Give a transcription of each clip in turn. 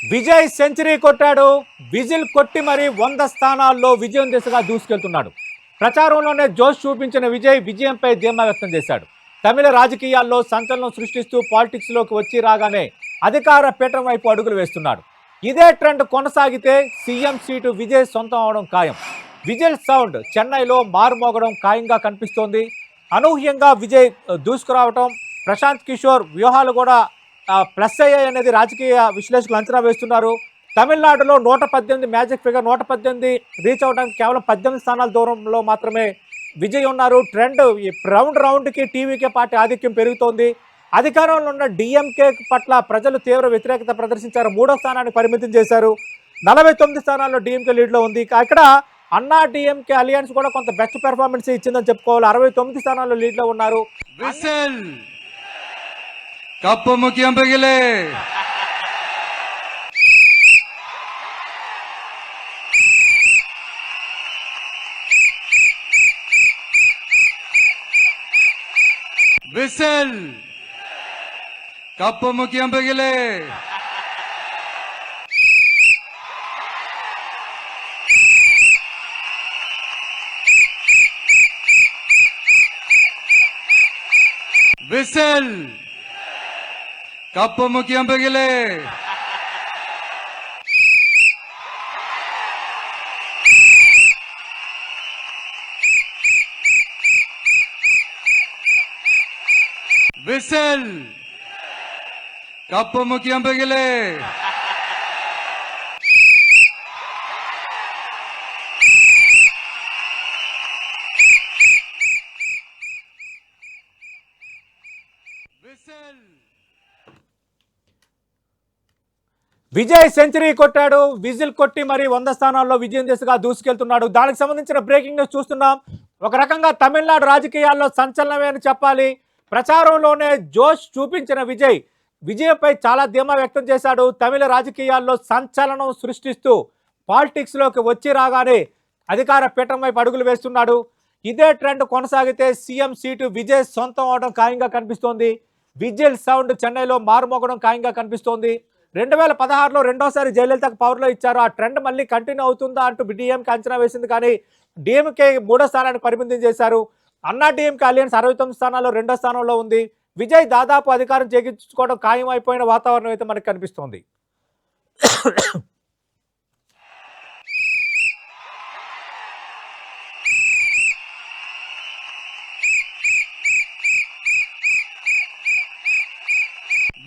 Vijay century కొట్టాడు. Whistle కొట్టి మరి 100 స్థానాల్లో విజయం దిశగా దూసుకెళ్తున్నాడు. ప్రచారంలోనే జోష్ చూపించిన విజయ్ విజయంపై ధీమా వ్యక్తం చేశాడు. తమిళ రాజకీయాల్లో సంచలనం సృష్టిస్తూ పాలిటిక్స్లోకి వచ్చి రాగానే అధికార పీఠం వైపు అడుగులు వేస్తున్నాడు. ఇదే ట్రెండ్ కొనసాగితే సీఎం సీటు విజయ్ సొంతం అవడం ఖాయం. విజిల్ సౌండ్ చెన్నైలో మారుమోగడం ఖాయంగా కనిపిస్తోంది. అనూహ్యంగా విజయ్ దూసుకురావటం, ప్రశాంత్ కిషోర్ వ్యూహాలు కూడా ప్లస్ అయ్యాయి అనేది రాజకీయ విశ్లేషకులు అంచనా వేస్తున్నారు. తమిళనాడులో 118 మ్యాజిక్ ఫిగర్ 118 రీచ్ అవడానికి కేవలం 18 స్థానాల దూరంలో మాత్రమే విజయ్ ఉన్నారు. ట్రెండ్ ఈ రౌండ్కి టీవీకే పార్టీ ఆధిక్యం పెరుగుతోంది. అధికారంలో ఉన్న డిఎంకే పట్ల ప్రజలు తీవ్ర వ్యతిరేకత ప్రదర్శించారు. 3వ స్థానానికి పరిమితం చేశారు. 49 స్థానాల్లో డిఎంకే లీడ్లో ఉంది. ఇక్కడ అన్నా డిఎంకే అలియన్స్ కూడా కొంత బెస్ట్ పెర్ఫార్మెన్స్ ఇచ్చిందని చెప్పుకోవాలి. 69 స్థానాల్లో లీడ్లో ఉన్నారు. ಕಪ್ಪು ಮುಖ್ಯಂಬಗಿಲೆ ವಿಸಲ್ ಕಪ್ಪು ಮುಖ್ಯಂಬಗಿಲೆ ವಿಸಲ್ ಕಪ್ಪು ಮುಖ್ಯಂಬಗಿಲೆ ವಿಸಲ್ ಕಪ್ಪು ಮುಖ್ಯಂಬಗಿಲೆ ವಿಸಲ್ విజయ్ సెంచరీ కొట్టాడు. విజిల్ కొట్టి మరి 100 స్థానాల్లో విజయం దిశగా దూసుకెళ్తున్నాడు. దానికి సంబంధించిన బ్రేకింగ్ న్యూస్ చూస్తున్నాం. ఒక రకంగా తమిళనాడు రాజకీయాల్లో సంచలనమే అని చెప్పాలి. ప్రచారంలోనే జోష్ చూపించిన విజయ్ విజయంపై చాలా ధీమా వ్యక్తం చేశాడు. తమిళ రాజకీయాల్లో సంచలనం సృష్టిస్తూ పాలిటిక్స్లోకి వచ్చి రాగానే అధికార పీఠం వైపు అడుగులు వేస్తున్నాడు. ఇదే ట్రెండ్ కొనసాగితే సీఎం సీటు విజయ్ సొంతం అవడం ఖాయంగా కనిపిస్తోంది. విజిల్ సౌండ్ చెన్నైలో మారుమోగడం ఖాయంగా కనిపిస్తోంది. 2016లో రెండోసారి జయలలితకు పవర్లో ఇచ్చారు. ఆ ట్రెండ్ మళ్ళీ కంటిన్యూ అవుతుందా అంటూ డిఎంకే అంచనా వేసింది. కానీ డిఎంకే 3వ స్థానానికి పరిమితం చేశారు. అన్నా డిఎంకే అలియన్స్ 69 స్థానాల్లో 2వ స్థానంలో ఉంది. విజయ్ దాదాపు అధికారం చేయించుకోవడం ఖాయం అయిపోయిన వాతావరణం అయితే మనకు కనిపిస్తోంది.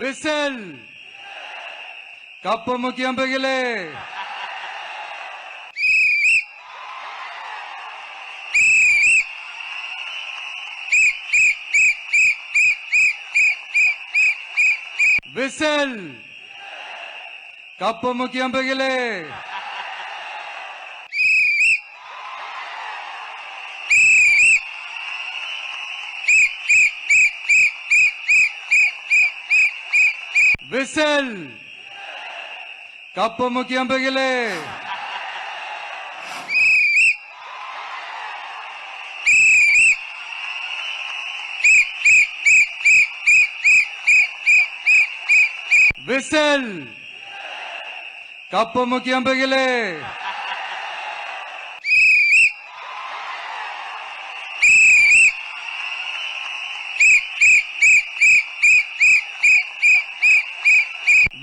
ವಿಸಲ್ ಕಪ್ಪು ಮುಖ್ಯಂಬಗಿಲೆ ವಿಸಲ್ ಕಪ್ಪು ಮುಖ್ಯಂಬಗಿಲೆ ವಿಸಲ್ ಕಪ್ಪು ಮುಖ್ಯಂಬಗಿಲೆ ವಿಸಲ್ ಕಪ್ಪು ಮುಖ್ಯಂಬಗಿಲೆ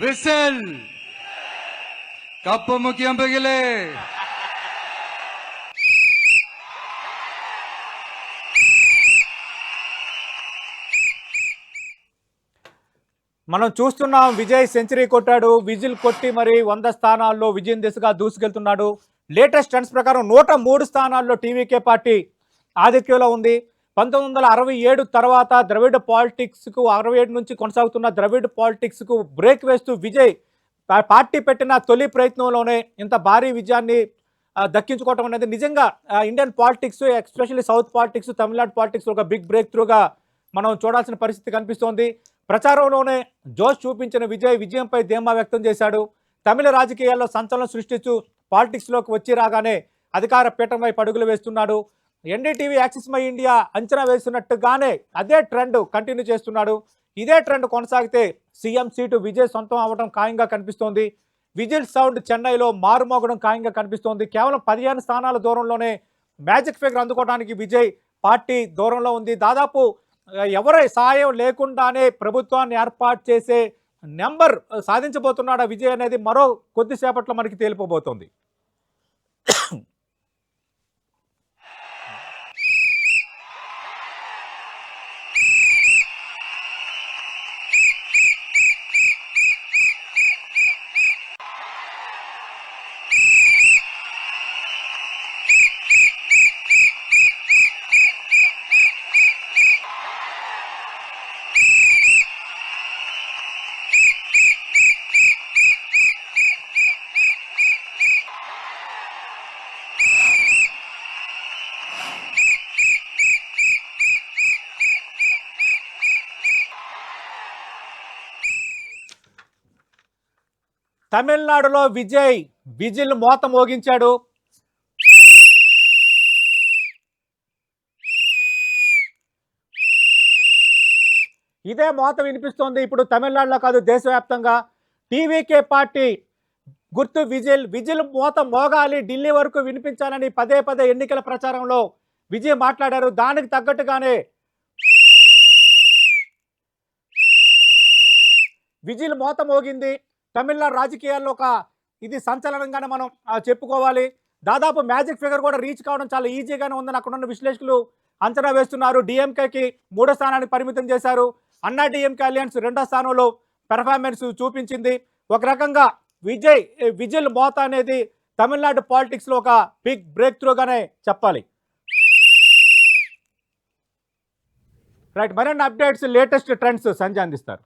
ವಿಸಲ್ ಕಪ್ಪು ಮುಖ್ಯಂಬಗಿಲೆ మనం చూస్తున్నాం విజయ్ సెంచరీ కొట్టాడు. విజిల్ కొట్టి మరి 100 స్థానాల్లో విజయం దిశగా దూసుకెళ్తున్నాడు. లేటెస్ట్ ట్రెండ్స్ ప్రకారం 103 స్థానాల్లో టీవీకే పార్టీ ఆధిక్యంలో ఉంది. 1967 తర్వాత ద్రవిడ పాలిటిక్స్కు 67 నుంచి కొనసాగుతున్న ద్రవిడ పాలిటిక్స్కు బ్రేక్ వేస్తూ విజయ్ పార్టీ పెట్టిన తొలి ప్రయత్నంలోనే ఇంత భారీ విజయాన్ని దక్కించుకోవటం అనేది నిజంగా Indian politics, especially south politics, Tamil Nadu politics ఒక బిగ్ బ్రేక్ త్రూగా మనం చూడాల్సిన పరిస్థితి కనిపిస్తోంది. ప్రచారంలోనే జోష్ చూపించిన విజయ్ విజయంపై ధీమా వ్యక్తం చేశాడు. తమిళ రాజకీయాల్లో సంచలనం సృష్టిస్తూ పాలిటిక్స్లోకి వచ్చి రాగానే అధికార పీఠం వైపు అడుగులు వేస్తున్నాడు. ఎన్డీటీవీ యాక్సిస్ మై ఇండియా అంచనా వేస్తున్నట్టుగానే అదే ట్రెండ్ కంటిన్యూ చేస్తున్నాడు. ఇదే ట్రెండ్ కొనసాగితే సీఎం సీటు విజయ్ సొంతం అవ్వడం ఖాయంగా కనిపిస్తోంది. విజిల్ సౌండ్ చెన్నైలో మారుమోగడం ఖాయంగా కనిపిస్తోంది. కేవలం 15 స్థానాల దూరంలోనే మ్యాజిక్ ఫిగర్ అందుకోవడానికి విజయ్ పార్టీ దూరంలో ఉంది. దాదాపు ఎవరి సాయం లేకుండానే ప్రభుత్వాన్ని ఏర్పాటు చేసే నెంబర్ సాధించబోతున్నాడు విజయ్ అనేది మరో కొద్దిసేపట్లో మనకి తేలిపోబోతోంది. తమిళనాడులో విజిల్ మోత మోగించాడు. ఇదే మోత వినిపిస్తోంది ఇప్పుడు తమిళనాడులో కాదు, దేశవ్యాప్తంగా. టీవీకే పార్టీ గుర్తు విజిల్ మోత మోగాలి, ఢిల్లీ వరకు వినిపించాలని పదే పదే ఎన్నికల ప్రచారంలో విజయ్ మాట్లాడారు. దానికి తగ్గట్టుగానే విజిల్ మోత మోగింది. తమిళనాడు రాజకీయాల్లో ఇది సంచలనంగానే మనం చెప్పుకోవాలి. దాదాపు మ్యాజిక్ ఫిగర్ కూడా రీచ్ కావడం చాలా ఈజీగానే ఉందని అక్కడ ఉన్న విశ్లేషకులు అంచనా వేస్తున్నారు. డిఎంకేకి 3వ స్థానానికి పరిమితం చేశారు. అన్నా డిఎంకే అలయన్స్ 2వ స్థానంలో పెర్ఫార్మెన్స్ చూపించింది. ఒక రకంగా విజిల్ మోత అనేది తమిళనాడు పాలిటిక్స్లో ఒక బిగ్ బ్రేక్ త్రూగానే చెప్పాలి. రైట్, మరిన్ని అప్డేట్స్, లేటెస్ట్ ట్రెండ్స్ సంజయ్ అందిస్తారు.